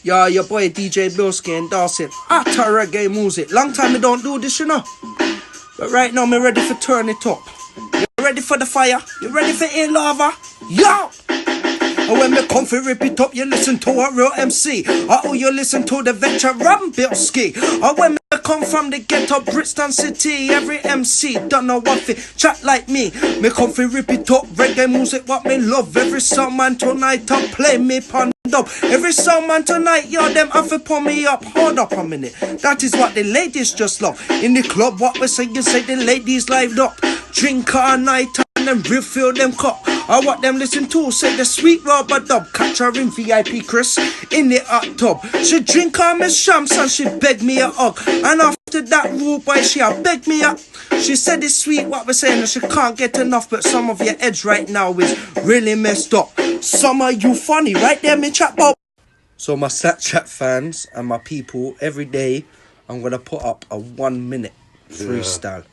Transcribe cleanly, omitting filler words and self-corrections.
Yeah, your boy DJ BILSKI endorsing hotta reggae music. Long time we don't do this, you know. But right now, me ready for turn it up. You ready for the fire? You ready for in lava? Yo! And when me come for rip it up, you listen to a real MC. Or you listen to the veteran BILSKI. Or when me come from the ghetto Brixton City, every MC don't know what fi chat like me. Me come for rip it up, reggae music what me love. Every song man tonight I play me pon up. Every song man tonight, yo, them have to pull me up. Hold up a minute. That is what the ladies just love. In the club, what we say, you say the ladies lived up. Drink all night and then refill them cup. Or what them listen to, say the sweet rubber dub. Catch her in VIP Chris, in the hot tub. She drink all my shams and she beg me a hug. And after that rude boy, she a beg me up. She said it's sweet what we're saying and she can't get enough. But some of your edge right now is really messed up. Some of you funny, right there, me chat bob. So my Snapchat fans and my people, every day I'm gonna put up a 1 minute freestyle.